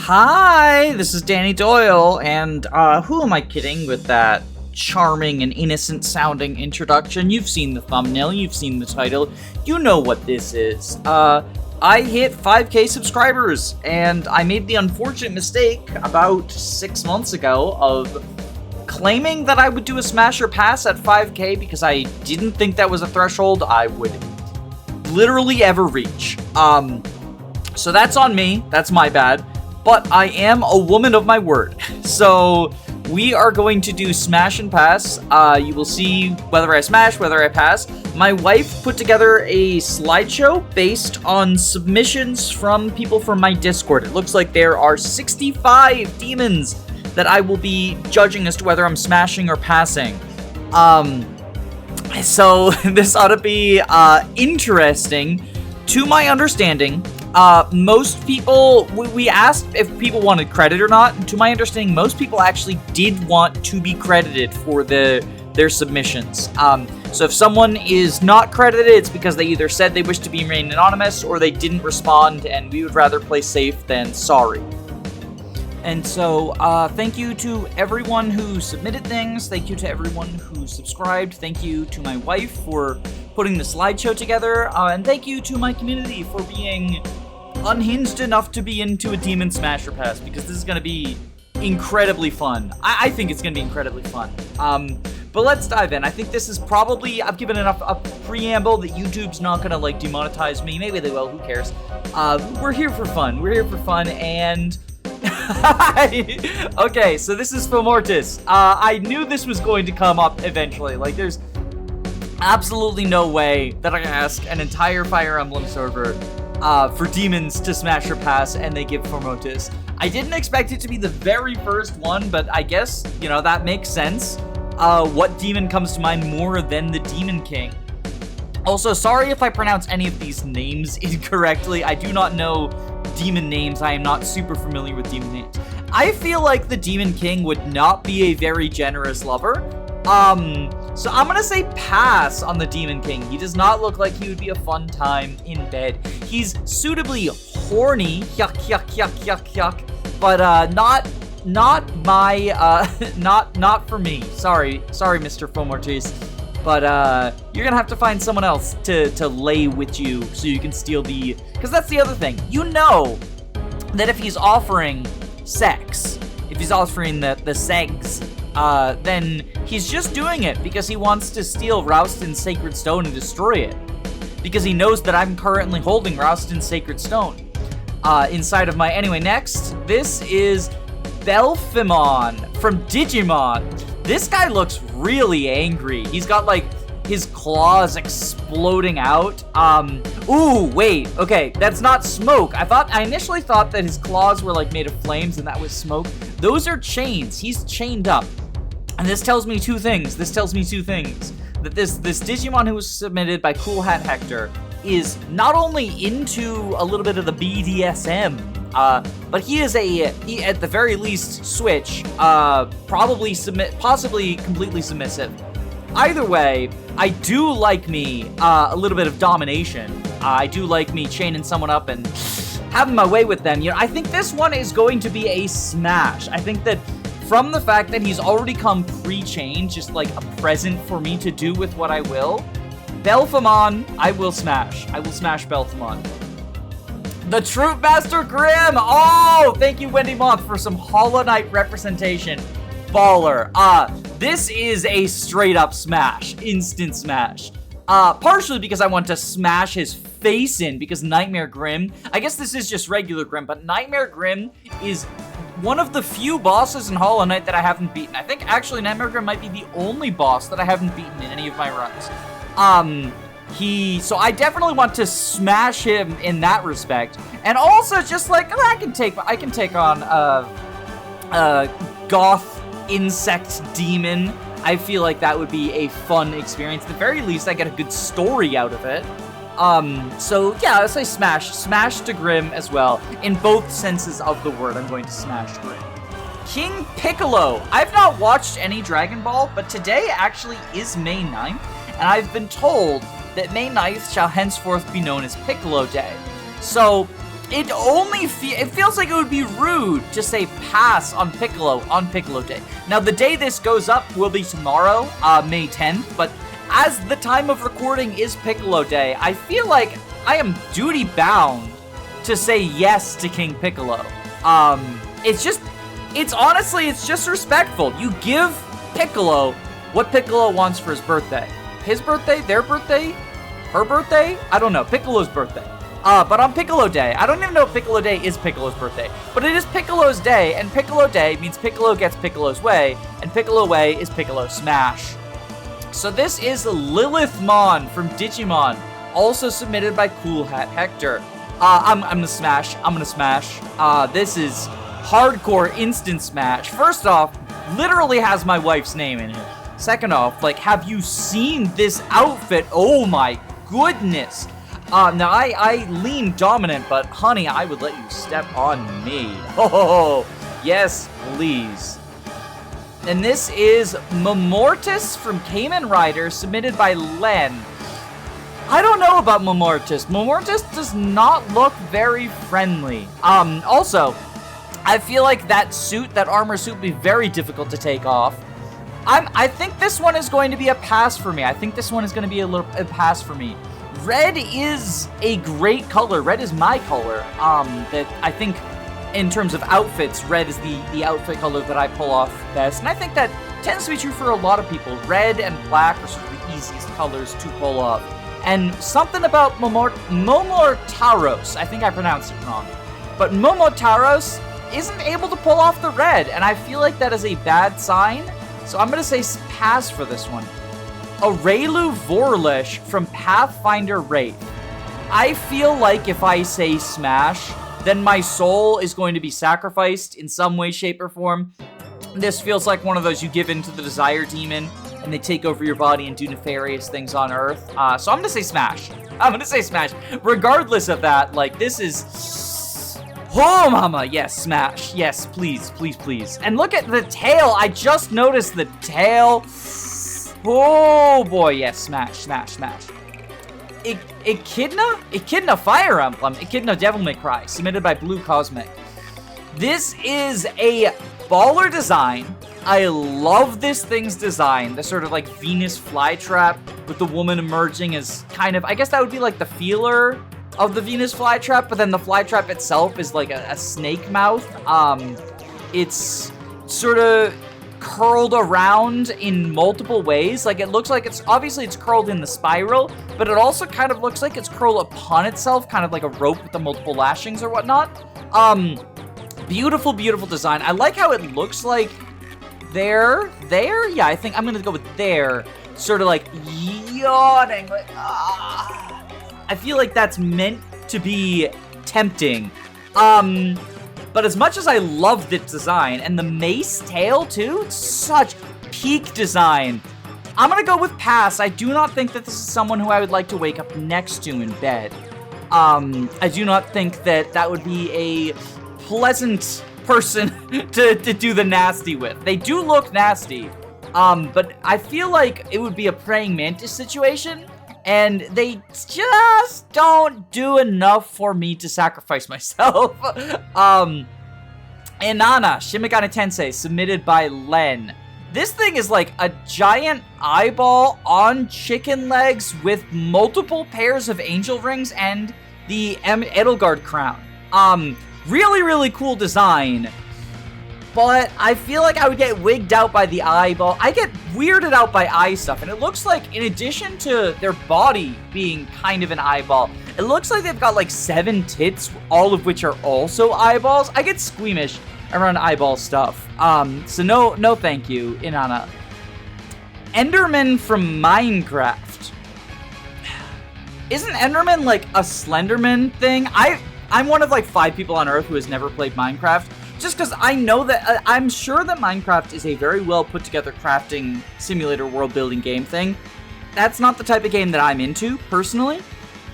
Hi, this is Danny Doyle, and who am I kidding with that charming and innocent sounding introduction? You've seen the thumbnail, you've seen the title, you know what this is. I hit 5k subscribers, and I made the unfortunate mistake about 6 months ago of claiming that I would do a smash or pass at 5k because I didn't think that was a threshold I would literally ever reach. So that's on me, that's my bad. But I am a woman of my word. So we are going to do smash and pass. You will see whether I smash, whether I pass. My wife put together a slideshow based on submissions from people from my Discord. It looks like there are 65 demons that I will be judging as to whether I'm smashing or passing. So this ought to be interesting. To my understanding, most people, we asked if people wanted credit or not, and to my understanding, most people actually did want to be credited for their submissions. So if someone is not credited, it's because they either said they wish to be remain anonymous, or they didn't respond, and we would rather play safe than sorry. And so, thank you to everyone who submitted things, thank you to everyone who subscribed, thank you to my wife for putting the slideshow together, and thank you to my community for being unhinged enough to be into a Demon Smasher Pass, because this is going to be incredibly fun. I think it's going to be incredibly fun. But let's dive in. I think this is probably, I've given enough a preamble that YouTube's not going to, like, demonetize me. Maybe they will, who cares? We're here for fun. We're here for fun, and... Okay, so this is Fomortis. I knew this was going to come up eventually. Like, there's absolutely no way that I can ask an entire Fire Emblem server for demons to smash or pass, and they give Fomortis. I didn't expect it to be the very first one, but I guess, you know, that makes sense. What demon comes to mind more than the Demon King? Also, sorry if I pronounce any of these names incorrectly. I do not know demon names. I am not super familiar with demon names. I feel like the Demon King would not be a very generous lover. So I'm gonna say pass on the Demon King. He does not look like he would be a fun time in bed. He's suitably horny, yuck, yuck, yuck, yuck, yuck, but not my, not for me. Sorry, Mr. Fomortis. But you're gonna have to find someone else to lay with you so you can steal the... Because that's the other thing. You know that if he's offering sex, if he's offering the segs, then he's just doing it because he wants to steal Rouston's Sacred Stone and destroy it. Because he knows that I'm currently holding Rouston's Sacred Stone inside of my... Anyway, next, this is Belphemon from Digimon. This guy looks really angry. He's got, like, his claws exploding out. Ooh, wait. Okay, that's not smoke. I initially thought that his claws were, like, made of flames and that was smoke. Those are chains. He's chained up. And this tells me two things. That this Digimon who was submitted by Cool Hat Hector is not only into a little bit of the BDSM, but he at the very least switch, possibly completely submissive. Either way, I do like me a little bit of domination. I do like me chaining someone up and having my way with them. You know, I think this one is going to be a smash. I think that from the fact that he's already come pre-chained, just like a present for me to do with what I will, Belphemon, I will smash. I will smash Belphemon. The Troop Master Grimm! Oh, thank you, Wendy Moth, for some Hollow Knight representation. Baller. This is a straight-up smash. Instant smash. Partially because I want to smash his face in, because Nightmare Grimm... I guess this is just regular Grimm, but Nightmare Grimm is one of the few bosses in Hollow Knight that I haven't beaten. I think, actually, Nightmare Grimm might be the only boss that I haven't beaten in any of my runs. So I definitely want to smash him in that respect, and also just like I can take on goth insect demon. I feel like that would be a fun experience. At the very least, I get a good story out of it. So yeah, let's say smash to Grimm as well. In both senses of the word, I'm going to smash Grimm. King Piccolo. I've not watched any Dragon Ball, but today actually is May 9th, and I've been told that May 9th shall henceforth be known as Piccolo Day. So it feels like it would be rude to say pass on Piccolo Day. Now, the day this goes up will be tomorrow, May 10th, but as the time of recording is Piccolo Day, I feel like I am duty-bound to say yes to King Piccolo. It's just respectful. You give Piccolo what Piccolo wants for his birthday. His birthday, their birthday, her birthday? I don't know, Piccolo's birthday. But on Piccolo Day, I don't even know if Piccolo Day is Piccolo's birthday, but it is Piccolo's day, and Piccolo Day means Piccolo gets Piccolo's way, and Piccolo Way is Piccolo Smash. So this is Lilithmon from Digimon, also submitted by Cool Hat Hector. I'm gonna smash. This is hardcore instant smash. First off, literally has my wife's name in it. Second off, like, have you seen this outfit? Oh my goodness. Now I lean dominant, but honey, I would let you step on me. Oh, yes, please. And this is Momortis from Kamen Rider, submitted by Len. I don't know about Momortis. Momortis does not look very friendly. Also, I feel like that armor suit would be very difficult to take off. I think this one is going to be a pass for me. A pass for me. Red is a great color. Red is my color. That I think, in terms of outfits, red is the outfit color that I pull off best. And I think that tends to be true for a lot of people. Red and black are sort of the easiest colors to pull off. And something about Momotaros, I think I pronounced it wrong, but Momotaros isn't able to pull off the red, and I feel like that is a bad sign, so I'm going to say pass for this one. Aurelu Vorlish from Pathfinder Wraith. I feel like if I say smash, then my soul is going to be sacrificed in some way, shape, or form. This feels like one of those you give in to the Desire Demon, and they take over your body and do nefarious things on Earth. So I'm gonna say smash. Regardless of that, like, this is... Oh, mama! Yes, smash. Yes, please, please, please. And look at the tail! I just noticed the tail. Oh, boy, yes, smash, smash, smash. Echidna Fire Emblem. Echidna Devil May Cry, submitted by Blue Cosmic. This is a baller design. I love this thing's design. The sort of like Venus flytrap with the woman emerging as kind of, I guess that would be like the feeler of the Venus flytrap, but then the flytrap itself is like a snake mouth. It's sort of curled around in multiple ways. Like, it looks like it's curled in the spiral, but it also kind of looks like it's curled upon itself, kind of like a rope with the multiple lashings or whatnot. Beautiful, beautiful design. I like how it looks like there. Yeah, I think I'm gonna go with there. Sort of like yawning, like, I feel like that's meant to be tempting. But as much as I love this design, and the mace tail too, it's such peak design. I'm gonna go with pass. I do not think that this is someone who I would like to wake up next to in bed. I do not think that would be a pleasant person to do the nasty with. They do look nasty, but I feel like it would be a praying mantis situation, and they just don't do enough for me to sacrifice myself. Inanna, Shin Megami Tensei, submitted by Len. This thing is like a giant eyeball on chicken legs with multiple pairs of angel rings and the Edelgard crown. Really, really cool design, but I feel like I would get wigged out by the eyeball. I get weirded out by eye stuff, and it looks like, in addition to their body being kind of an eyeball, it looks like they've got like 7 tits, all of which are also eyeballs. I get squeamish around eyeball stuff. So no thank you, Inanna. Enderman from Minecraft. Isn't Enderman like a Slenderman thing? I'm one of like 5 people on Earth who has never played Minecraft, just because I know that, I'm sure that Minecraft is a very well put together crafting simulator world building game thing. That's not the type of game that I'm into, personally.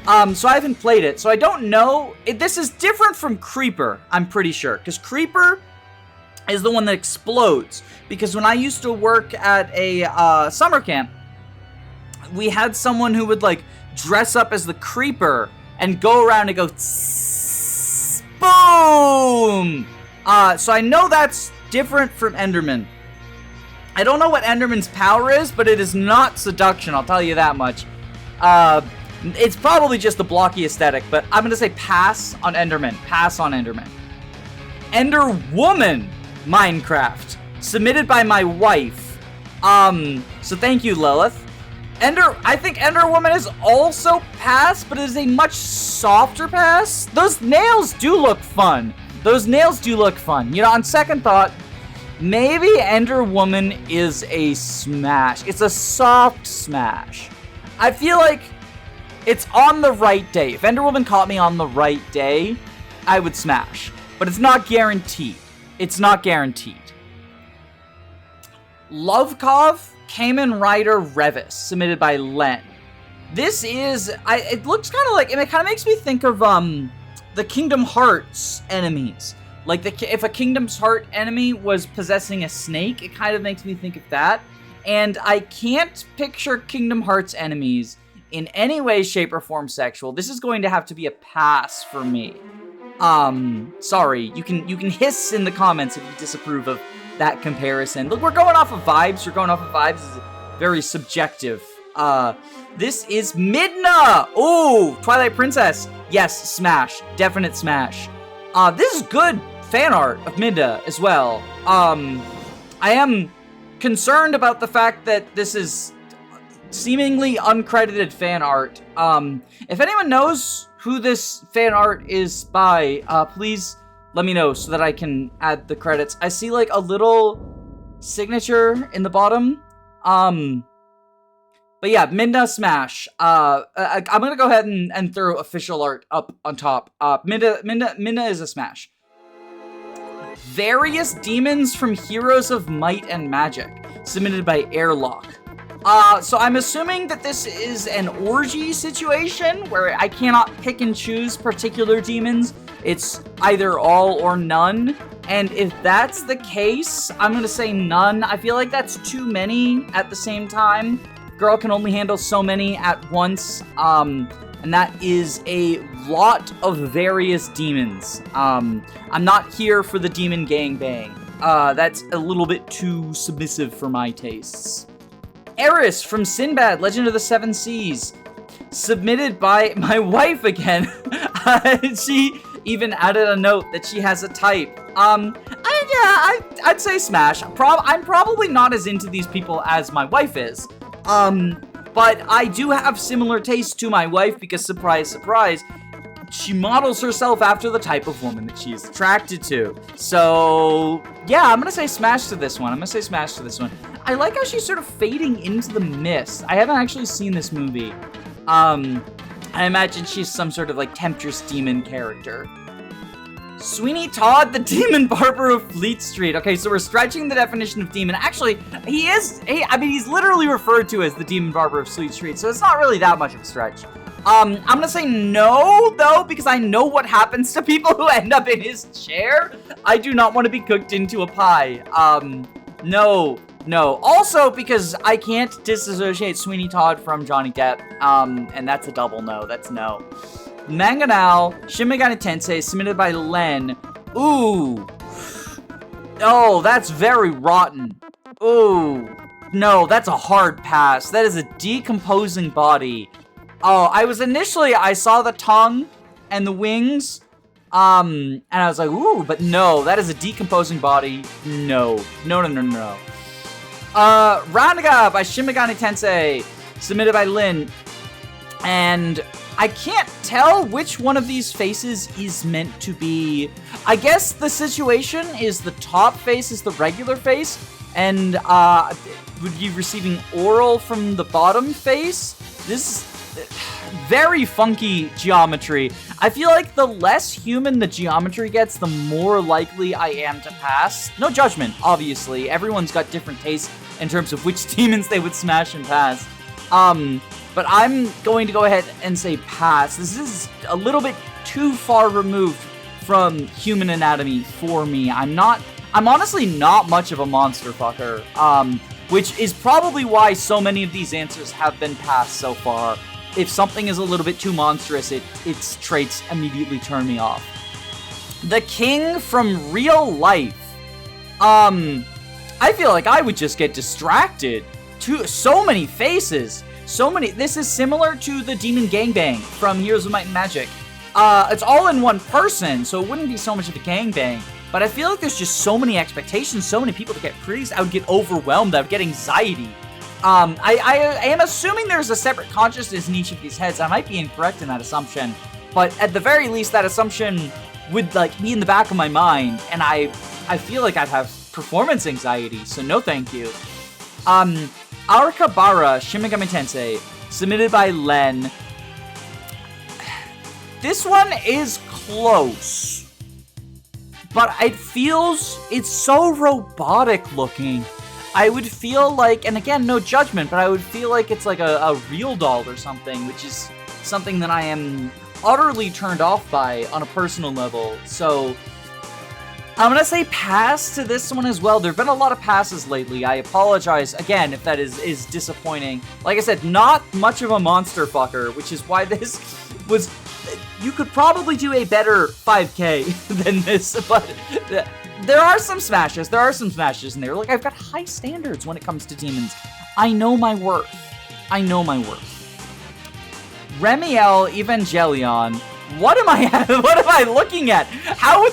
So I haven't played it, so I don't know. This is different from Creeper, I'm pretty sure, because Creeper is the one that explodes. Because when I used to work at a summer camp, we had someone who would like dress up as the Creeper and go around and go tss, Boom! So I know that's different from Enderman. I don't know what Enderman's power is, but it is not seduction, I'll tell you that much. It's probably just the blocky aesthetic, but I'm gonna say pass on Enderman. Pass on Enderman. Ender Woman Minecraft, submitted by my wife. So thank you, Lilith. I think Ender Woman is also pass, but it is a much softer pass. Those nails do look fun. You know, on second thought, maybe Ender Woman is a smash. It's a soft smash. I feel like it's on the right day. If Ender Woman caught me on the right day, I would smash. But it's not guaranteed. Lovekov Kamen Rider Revis, submitted by Len. This is, it looks kind of like, and it kind of makes me think of the Kingdom Hearts enemies. Like if a Kingdom Hearts enemy was possessing a snake, it kind of makes me think of that. And I can't picture Kingdom Hearts enemies in any way, shape, or form sexual. This is going to have to be a pass for me. Sorry, you can hiss in the comments if you disapprove of that comparison. Look, we're going off of vibes. This is very subjective. This is Midna! Oh, Twilight Princess. Yes, smash. Definite smash. This is good fan art of Midna as well. I am concerned about the fact that this is seemingly uncredited fan art. If anyone knows who this fan art is by, please let me know so that I can add the credits. I see like a little signature in the bottom. But yeah, Midna smash. I'm gonna go ahead and throw official art up on top. Midna is a smash. Various demons from Heroes of Might and Magic, submitted by Airlock. So I'm assuming that this is an orgy situation where I cannot pick and choose particular demons. It's either all or none. And if that's the case, I'm gonna say none. I feel like that's too many at the same time. Girl can only handle so many at once. And that is a lot of various demons. I'm not here for the demon gangbang. That's a little bit too submissive for my tastes. Eris from Sinbad, Legend of the Seven Seas, submitted by my wife again. She even added a note that she has a type. I'd say smash. I'm probably not as into these people as my wife is. But I do have similar tastes to my wife because, surprise, surprise, she models herself after the type of woman that she is attracted to. So, yeah, I'm gonna say smash to this one. I like how she's sort of fading into the mist. I haven't actually seen this movie. I imagine she's some sort of like temptress demon character. Sweeney Todd, the Demon Barber of Fleet Street. Okay, so we're stretching the definition of demon. Actually, he's literally referred to as the Demon Barber of Fleet Street, so it's not really that much of a stretch. I'm gonna say no, though, because I know what happens to people who end up in his chair. I do not want to be cooked into a pie. No. Also, because I can't disassociate Sweeney Todd from Johnny Depp, and that's a double no. That's no. Manganao, Shin Megami Tensei, submitted by Len. Ooh. Oh, that's very rotten. Ooh. No, that's a hard pass. That is a decomposing body. Oh, I saw the tongue and the wings, and I was like, ooh, but no, that is a decomposing body. No. Randaga by Shin Megami Tensei, submitted by Lynn, and I can't tell which one of these faces is meant to be. I guess the situation is the top face is the regular face, and would be receiving oral from the bottom face. This is very funky geometry. I feel like the less human the geometry gets, the more likely I am to pass. No judgment, obviously. Everyone's got different tastes in terms of which demons they would smash and pass. But I'm going to go ahead and say pass. This is a little bit too far removed from human anatomy for me. I'm honestly not much of a monster fucker, which is probably why so many of these answers have been passed so far. If something is a little bit too monstrous, its traits immediately turn me off. The king from real life. I feel like I would just get distracted. So many faces. So many. This is similar to the Demon Gangbang from Heroes of Might and Magic. It's all in one person, so it wouldn't be so much of a gangbang. But I feel like there's just so many expectations, so many people to get praised. I would get overwhelmed. I would get anxiety. I am assuming there's a separate consciousness in each of these heads. I might be incorrect in that assumption, but at the very least, that assumption would like be in the back of my mind, and I feel like I'd have performance anxiety. So no, thank you. Arakabara Shin Megami Tensei, submitted by Len. This one is close, but it's so robotic looking. I would feel like, and again, no judgment, but I would feel like it's like a real doll or something, which is something that I am utterly turned off by on a personal level. So I'm gonna say pass to this one as well. There have been a lot of passes lately. I apologize again if that is disappointing. Like I said, not much of a monster fucker, which is why this was. You could probably do a better 5K than this, but there are some smashes. There are some smashes in there. Like, I've got high standards when it comes to demons. I know my worth. I know my worth. Remiel Evangelion. What am I looking at? How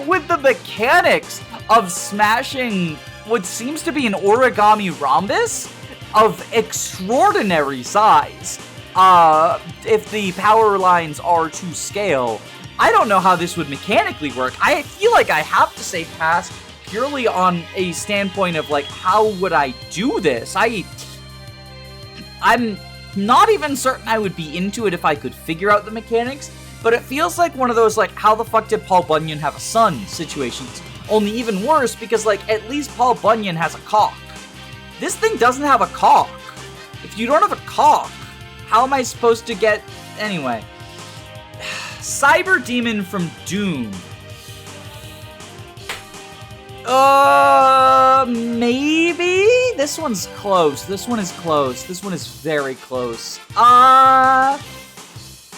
would the mechanics of smashing what seems to be an origami rhombus of extraordinary size, if the power lines are to scale, I don't know how this would mechanically work. I feel like I have to say pass purely on a standpoint of like, how would I do this? I'm not even certain I would be into it if I could figure out the mechanics, but it feels like one of those like, how the fuck did Paul Bunyan have a son situations. Only even worse because like, at least Paul Bunyan has a cock. This thing doesn't have a cock. If you don't have a cock, how am I supposed to get... Anyway. Cyber Demon from Doom. Maybe? This one's close. This one is close. This one is very close.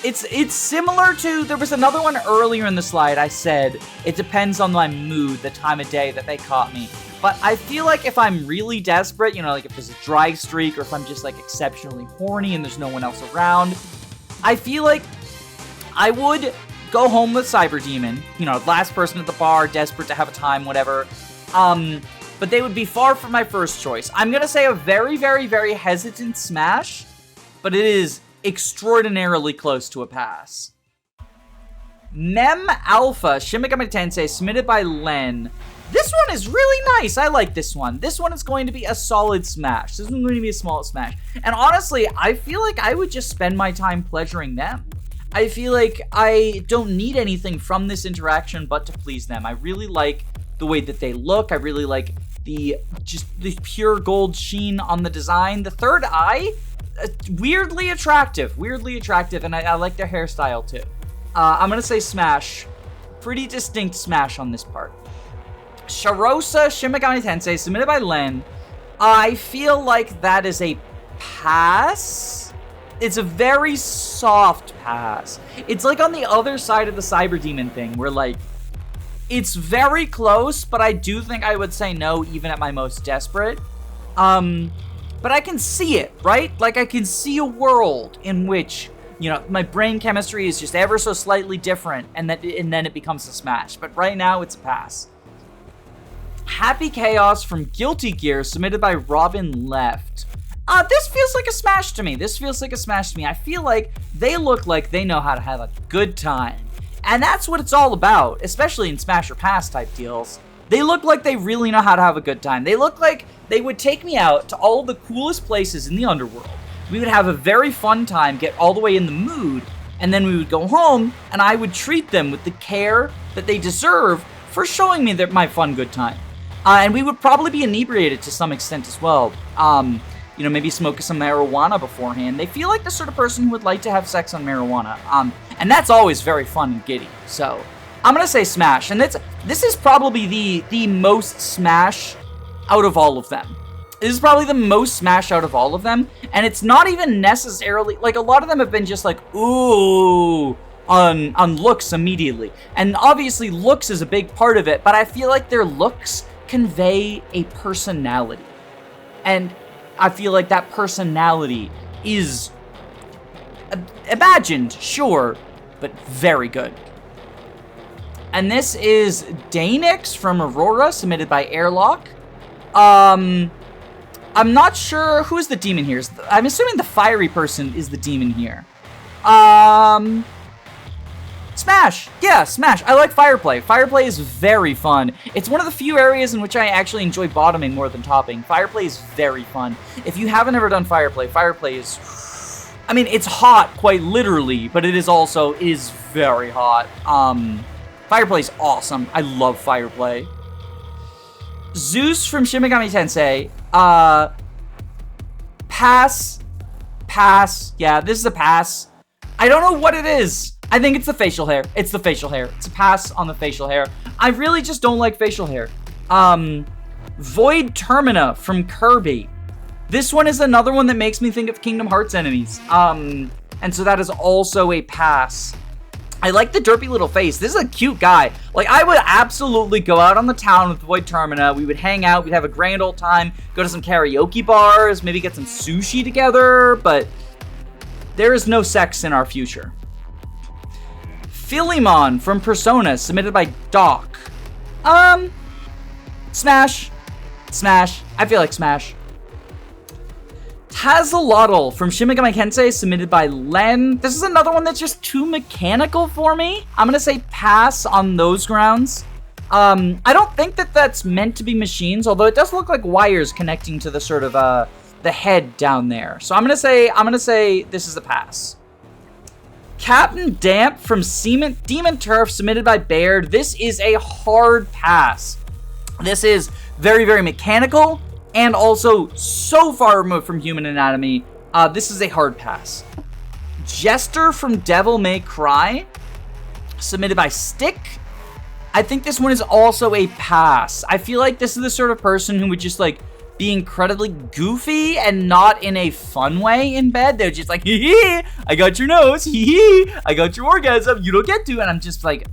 It's similar to... There was another one earlier in the slide I said, it depends on my mood, the time of day that they caught me. But I feel like if I'm really desperate, you know, like if there's a dry streak or if I'm just like exceptionally horny and there's no one else around, I feel like I would go home with Cyber Demon, you know, last person at the bar, desperate to have a time, whatever. But they would be far from my first choice. I'm going to say a very, very, very hesitant smash, but it is extraordinarily close to a pass. Mem Alpha Shin Megami Tensei, submitted by Len. This one is really nice. I like this one. This one is going to be a solid smash. This one's going to be a small smash. And honestly, I feel like I would just spend my time pleasuring them. I feel like I don't need anything from this interaction but to please them. I really like the way that they look. I really like the pure gold sheen on the design. The third eye, weirdly attractive, and I like their hairstyle too. I'm going to say smash. Pretty distinct smash on this part. Sharosa Shin Megami Tensei, submitted by Len. I feel like that is a pass. It's a very soft pass. It's like on the other side of the Cyber Demon thing, where like, it's very close, but I do think I would say no even at my most desperate. But I can see it, right? Like I can see a world in which, you know, my brain chemistry is just ever so slightly different, and then it becomes a smash. But right now, it's a pass. Happy Chaos from Guilty Gear, submitted by Robin Left. This feels like a smash to me. I feel like they look like they know how to have a good time. And that's what it's all about, especially in Smash or Pass type deals. They look like they really know how to have a good time. They look like they would take me out to all the coolest places in the underworld. We would have a very fun time, get all the way in the mood, and then we would go home, and I would treat them with the care that they deserve for showing me my fun good time. And we would probably be inebriated to some extent as well. You know, maybe smoke some marijuana beforehand. They feel like the sort of person who would like to have sex on marijuana. And that's always very fun and giddy. So, I'm gonna say smash. And this is probably the most smash out of all of them. This is probably the most smash out of all of them. And it's not even necessarily, like a lot of them have been just like, ooh, on looks immediately. And obviously looks is a big part of it, but I feel like their looks convey a personality. And I feel like that personality is imagined, sure, but very good. And this is Danix from Aurora, submitted by Airlock. I'm not sure who's the demon here. I'm assuming the fiery person is the demon here. Smash! Yeah, Smash. I like Fireplay. Fireplay is very fun. It's one of the few areas in which I actually enjoy bottoming more than topping. Fireplay is very fun. If you haven't ever done Fireplay, Fireplay is... I mean, it's hot, quite literally, but it is very hot. Fireplay is awesome. I love Fireplay. Zeus from Shin Megami Tensei. Pass. Pass. Yeah, this is a pass. I don't know what it is. I think it's the facial hair. It's the facial hair. It's a pass on the facial hair. I really just don't like facial hair. Void Termina from Kirby. This one is another one that makes me think of Kingdom Hearts enemies. And so that is also a pass. I like the derpy little face. This is a cute guy. Like, I would absolutely go out on the town with Void Termina. We would hang out. We'd have a grand old time. Go to some karaoke bars. Maybe get some sushi together. But there is no sex in our future. Philemon from Persona, submitted by Doc. Smash. Smash. I feel like Smash. Tazalotl from Shin Megami Tensei, submitted by Len. This is another one that's just too mechanical for me. I'm gonna say pass on those grounds. I don't think that that's meant to be machines, although it does look like wires connecting to the sort of the head down there. So I'm gonna say this is a pass. Captain Damp from Demon Turf, submitted by Baird. This is a hard pass. This is very, very mechanical and also so far removed from human anatomy. This is a hard pass. Jester from Devil May Cry, submitted by Stick. I think this one is also a pass. I feel like this is the sort of person who would just like be incredibly goofy and not in a fun way in bed. They're just like, hee hee, I got your nose, hee hee, I got your orgasm, you don't get to. And I'm just like,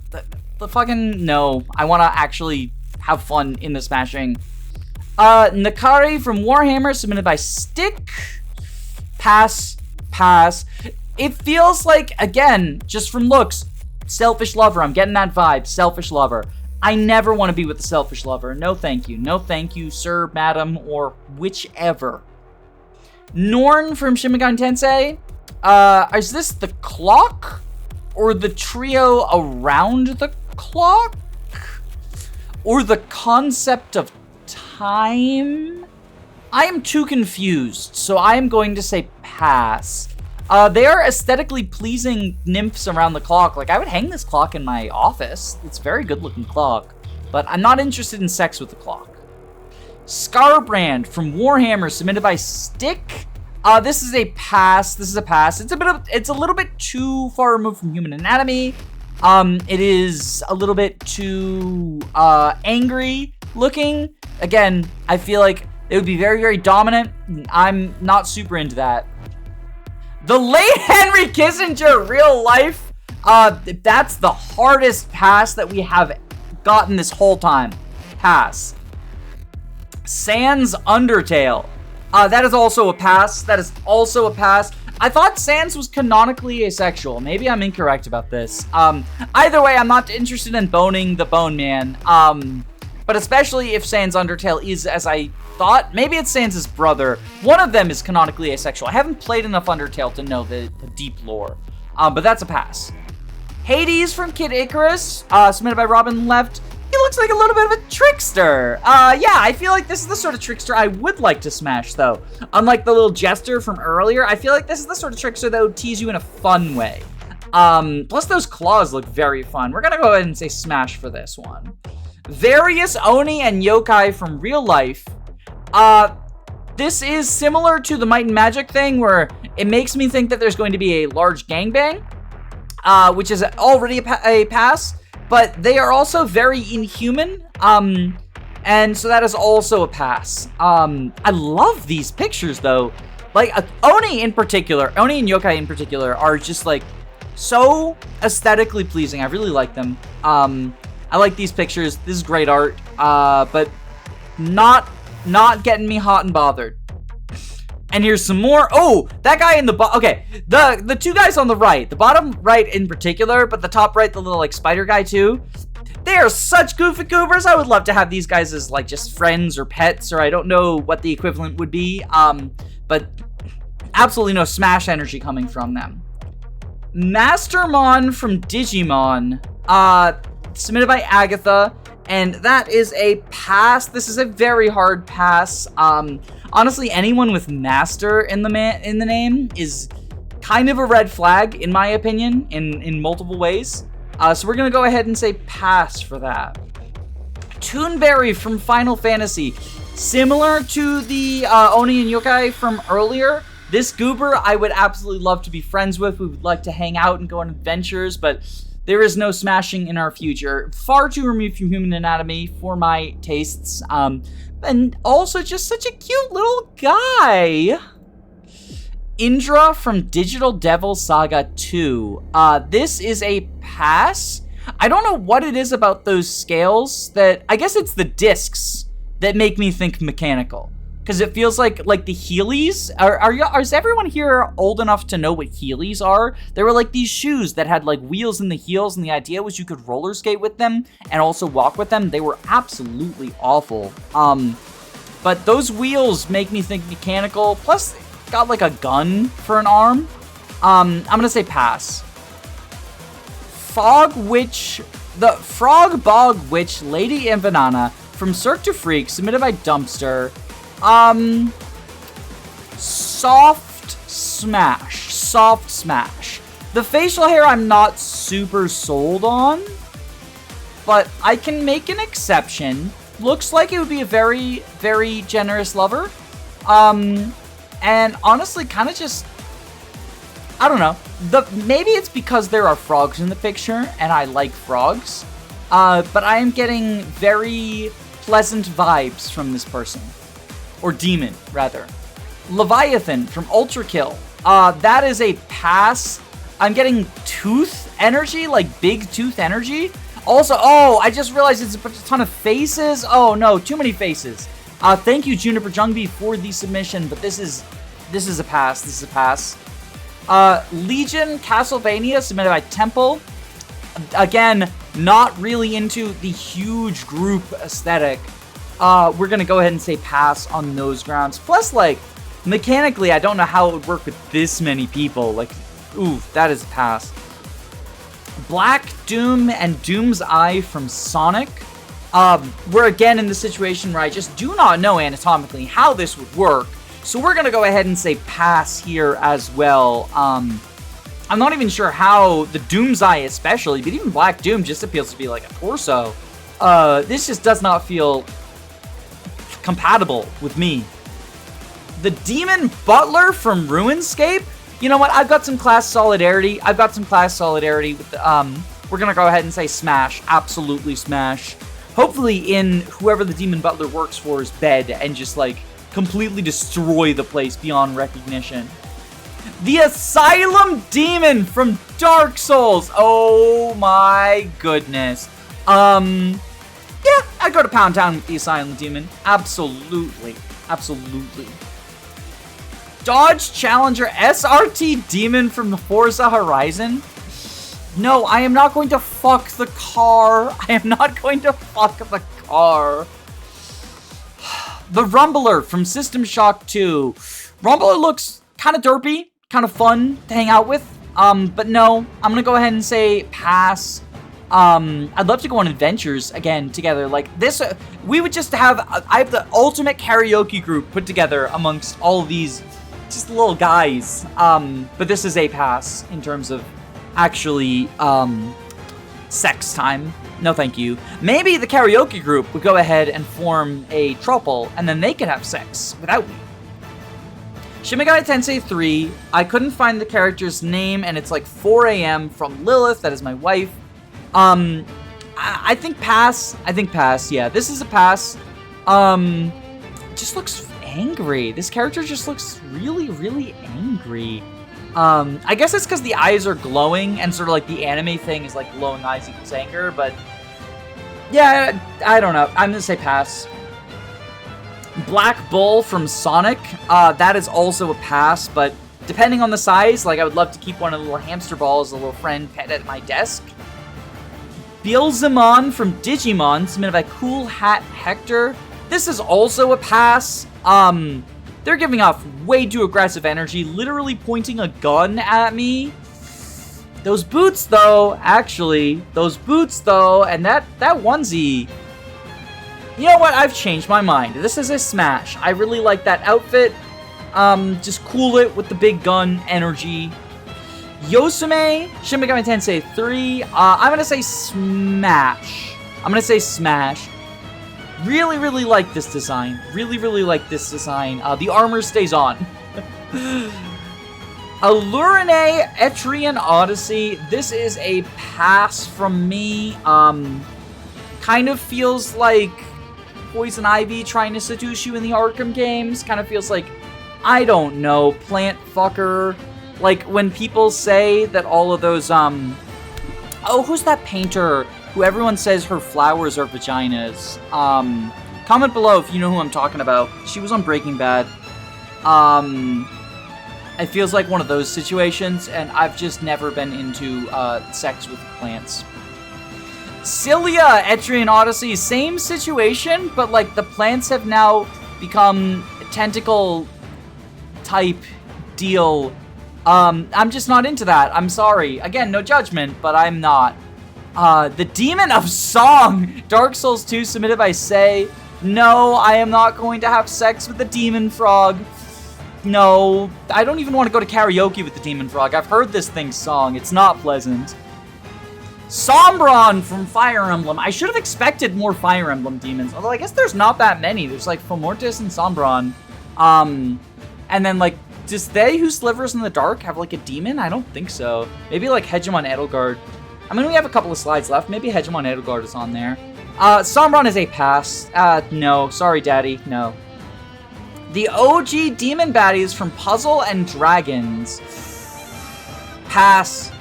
the fucking no. I want to actually have fun in the smashing. Nakari from Warhammer, submitted by Stick. Pass, pass. It feels like, again, just from looks, selfish lover. I'm getting that vibe, selfish lover. I never want to be with a selfish lover. No thank you. No thank you, sir, madam, or whichever. Norn from Shin Megami Tensei. Is this the clock? Or the trio around the clock? Or the concept of time? I am too confused, so I am going to say pass. They are aesthetically pleasing nymphs around the clock. Like, I would hang this clock in my office. It's a very good looking clock, but I'm not interested in sex with the clock. Scarbrand from Warhammer, submitted by Stick. This is a pass. This is a pass. It's a little bit too far removed from human anatomy. It is a little bit too angry looking. Again, I feel like it would be very, very dominant. I'm not super into that. The late Henry Kissinger, real life. That's the hardest pass that we have gotten this whole time. Pass. Sans Undertale. That is also a pass. That is also a pass. I thought Sans was canonically asexual. Maybe I'm incorrect about this. Either way, I'm not interested in boning the Bone Man. But especially if Sans Undertale is, as I thought, maybe it's Sans' brother. One of them is canonically asexual. I haven't played enough Undertale to know the deep lore. But that's a pass. Hades from Kid Icarus, submitted by Robin Left. He looks like a little bit of a trickster. Yeah, I feel like this is the sort of trickster I would like to smash, though. Unlike the little jester from earlier, I feel like this is the sort of trickster that would tease you in a fun way. Plus those claws look very fun. We're gonna go ahead and say smash for this one. Various Oni and Yokai from Real Life. This is similar to the Might and Magic thing, where it makes me think that there's going to be a large gangbang, which is already a pass, but they are also very inhuman, and so that is also a pass. I love these pictures, though. Like, Oni in particular, Oni and Yokai in particular, are just, like, so aesthetically pleasing. I really like them. I like these pictures. This is great art, but not getting me hot and bothered. And here's some more. Oh, that guy in the okay, the two guys on the right, the bottom right in particular, but the top right, the little like spider guy too. They are such goofy goobers. I would love to have these guys as like just friends or pets, or I don't know what the equivalent would be. But absolutely no Smash energy coming from them. Mastermon from Digimon, submitted by Agatha, and that is a pass. This is a very hard pass. Honestly, anyone with Master in the name is kind of a red flag, in my opinion, in multiple ways. So we're gonna go ahead and say pass for that. Toonberry from Final Fantasy, similar to the Oni and Yokai from earlier. This goober I would absolutely love to be friends with. We would like to hang out and go on adventures, but there is no smashing in our future. Far too removed from human anatomy for my tastes. And also just such a cute little guy. Indra from Digital Devil Saga 2. This is a pass. I don't know what it is about those scales that, I guess it's the discs that make me think mechanical. Because it feels like the Heelys. Is everyone here old enough to know what Heelys are? They were like these shoes that had like wheels in the heels, and the idea was you could roller skate with them and also walk with them. They were absolutely awful. But those wheels make me think mechanical. Plus, it got like a gun for an arm. I'm gonna say pass. Frog Bog Witch Lady Invanana from Cirque du Freak, submitted by Dumpster. Soft smash. The facial hair I'm not super sold on, but I can make an exception. Looks like it would be a very, very generous lover. And honestly, kind of just, I don't know. Maybe it's because there are frogs in the picture, and I like frogs. But I am getting very pleasant vibes from this person. Or demon, rather. Leviathan from Ultra Kill. That is a pass. I'm getting tooth energy, like big tooth energy. Also, oh, I just realized it's a ton of faces. Oh no, too many faces. Thank you, Juniper Jungbi, for the submission, but this is a pass. This is a pass. Legion Castlevania, submitted by Temple. Again, not really into the huge group aesthetic. We're gonna go ahead and say pass on those grounds. Plus, like, mechanically, I don't know how it would work with this many people. Like, ooh, that is a pass. Black Doom and Doom's Eye from Sonic. We're again in the situation where I just do not know anatomically how this would work. So we're gonna go ahead and say pass here as well. I'm not even sure how the Doom's Eye especially, but even Black Doom just appeals to be like a torso. This just does not feel compatible with me. The Demon Butler from Runescape. You know what? I've got some class solidarity. With we're gonna go ahead and say smash. Absolutely smash. Hopefully in whoever the Demon Butler works for's bed and just like completely destroy the place beyond recognition. The Asylum Demon from Dark Souls. Oh my goodness. Yeah, I'd go to Pound Town with the Asylum Demon. Absolutely. Absolutely. Dodge Challenger SRT Demon from the Forza Horizon. No, I am not going to fuck the car. I am not going to fuck the car. The Rumbler from System Shock 2. Rumbler looks kind of derpy, kind of fun to hang out with. But no, I'm gonna go ahead and say pass. I'd love to go on adventures again together. Like this, we would just have, I have the ultimate karaoke group put together amongst all of these just little guys. But this is a pass in terms of actually, sex time. No, thank you. Maybe the karaoke group would go ahead and form a trouble, and then they could have sex without me. Shin Megami Tensei 3, I couldn't find the character's name, and it's like 4 a.m. from Lilith, that is my wife. I think pass. Yeah, this is a pass. Just looks angry. This character just looks really, really angry. I guess it's because the eyes are glowing and sort of like the anime thing is like glowing eyes equals anger, but yeah, I don't know. I'm gonna say pass. Black Bull from Sonic, that is also a pass, but depending on the size, like I would love to keep one of the little hamster balls, a little friend pet at my desk. Beelzemon from Digimon, submitted by Cool Hat Hector. This is also a pass. They're giving off way too aggressive energy, literally pointing a gun at me. Those boots, though, and that onesie. You know what? I've changed my mind. This is a smash. I really like that outfit. Just cool it with the big gun energy. Yosume, Shin Megami Tensei 3. I'm gonna say smash. Really, really like this design. The armor stays on. Allurine Etrian Odyssey. This is a pass from me. Kind of feels like Poison Ivy trying to seduce you in the Arkham games. Kind of feels like, I don't know, plant fucker. Like when people say that all of those, oh, who's that painter who everyone says her flowers are vaginas? Comment below if you know who I'm talking about. She was on Breaking Bad. It feels like one of those situations, and I've just never been into sex with plants. Cilia, Etrian Odyssey, same situation, but like the plants have now become tentacle type deal. I'm just not into that. I'm sorry. Again, no judgment, but I'm not. The Demon of Song, Dark Souls 2, submitted by Say. No, I am not going to have sex with the Demon Frog. No, I don't even want to go to karaoke with the Demon Frog. I've heard this thing's song. It's not pleasant. Sombron from Fire Emblem. I should have expected more Fire Emblem demons, although I guess there's not that many. There's like Fomortis and Sombron. And then like, does They Who Slivers in the Dark have like a demon? I don't think so. Maybe like Hegemon Edelgard. I mean, we have a couple of slides left. Maybe Hegemon Edelgard is on there. Sombron is a pass. No. Sorry, Daddy. No. The OG demon baddies from Puzzle and Dragons. Pass.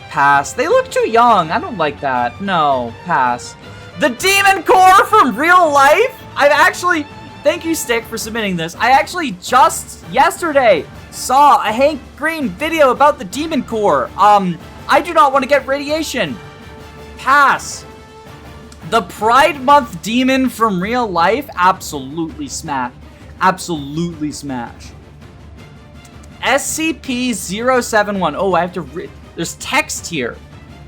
They look too young. I don't like that. No. Pass. The Demon Core from Real Life. Thank you, Stick, for submitting this. I actually just yesterday saw a Hank Green video about the Demon Core. I do not want to get radiation. Pass. The Pride Month Demon from Real Life. Absolutely smash. SCP-071. Oh, I have to there's text here.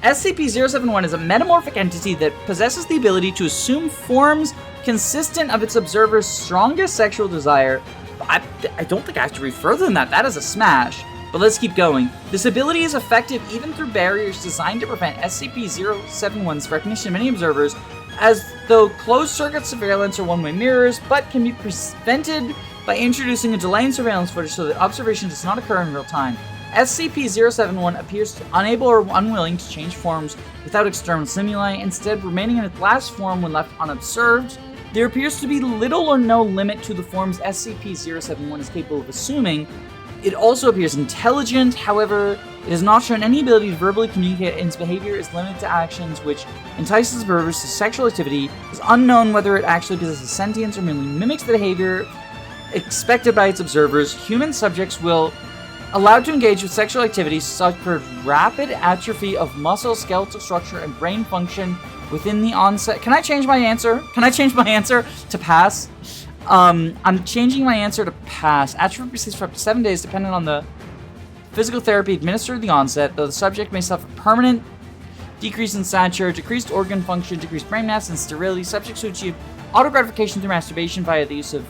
SCP-071 is a metamorphic entity that possesses the ability to assume forms consistent of its observer's strongest sexual desire. I don't think I have to read further than that. That is a smash. But let's keep going. This ability is effective even through barriers designed to prevent SCP-071's recognition of many observers, as though closed-circuit surveillance or one-way mirrors, but can be prevented by introducing a delay in surveillance footage so that observation does not occur in real time. SCP-071 appears unable or unwilling to change forms without external stimuli, instead remaining in its last form when left unobserved. There appears to be little or no limit to the forms SCP-071 is capable of assuming. It also appears intelligent, however, it has not shown any ability to verbally communicate, and its behavior is limited to actions which entices observers to sexual activity. It is unknown whether it actually possesses sentience or merely mimics the behavior expected by its observers. Human subjects will allowed to engage with sexual activities suffered rapid atrophy of muscle, skeletal structure, and brain function within the onset. Can I change my answer? To pass? I'm changing my answer to pass. Atrophy persists for up to 7 days, depending on the physical therapy administered at the onset, though the subject may suffer permanent decrease in stature, decreased organ function, decreased brain mass, and sterility. Subjects who achieve auto-gratification through masturbation via the use of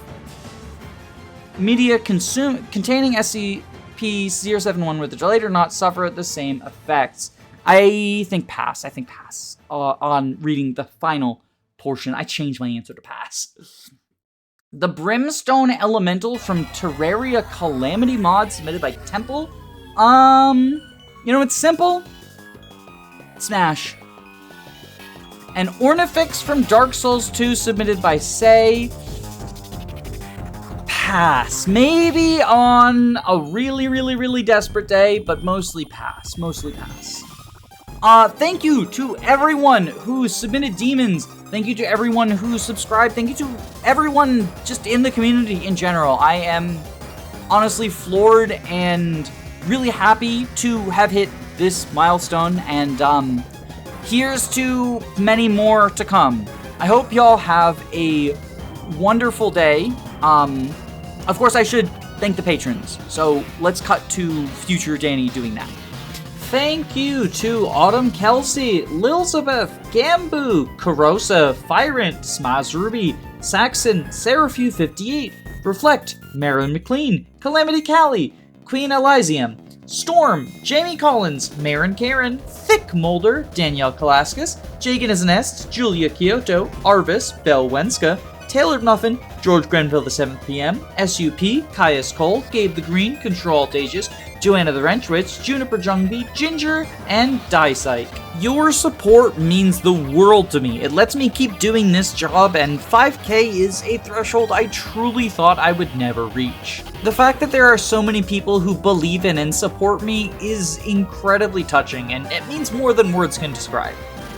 media containing SCP-071 with the delay or not suffer the same effects. I think pass on reading the final portion. I changed my answer to pass. The Brimstone Elemental from Terraria Calamity Mod, submitted by Temple. You know, it's simple. Smash. And Ornifix from Dark Souls 2, submitted by Say. pass. Maybe on a really, really, really desperate day, but mostly pass. Thank you to everyone who submitted demons. Thank you to everyone who subscribed. Thank you to everyone just in the community in general. I am honestly floored and really happy to have hit this milestone, and here's to many more to come. I hope y'all have a wonderful day. Of course, I should thank the patrons, so let's cut to future Danny doing that. Thank you to Autumn Kelsey, Lilzabeth, Gambu, Carosa, Firant, Smaz Ruby, Saxon, Seraphew58, Reflect, Marilyn McLean, Calamity Callie, Queen Elysium, Storm, Jamie Collins, Marin Karen, Thick Molder, Danielle Kalaskis, Jagan is Nest, Julia Kyoto, Arvis, Belle Wenska, Tailored Muffin, George Grenville the 7th PM, SUP, Caius Cole, Gabe the Green, Control Alt Ages, Joanna the Wrench Witch, Juniper Jungby, Ginger, and Dysike. Your support means the world to me. It lets me keep doing this job, and 5K is a threshold I truly thought I would never reach. The fact that there are so many people who believe in and support me is incredibly touching, and it means more than words can describe.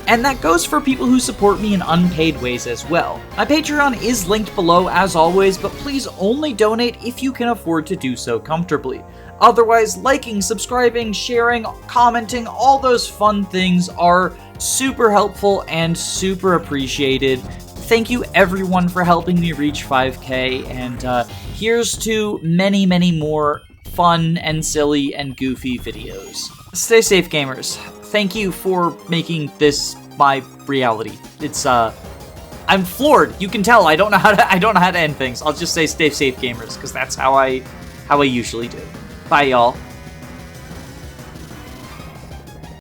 And that goes for people who support me in unpaid ways as well. My Patreon is linked below as always, but please only donate if you can afford to do so comfortably. Otherwise, liking, subscribing, sharing, commenting, all those fun things are super helpful and super appreciated. Thank you everyone for helping me reach 5K, and here's to many, many more fun and silly and goofy videos. Stay safe, gamers. Thank you for making this my reality. It's I'm floored. You can tell I don't know how to end things. I'll just say stay safe, gamers, because that's how I usually do. Bye, y'all.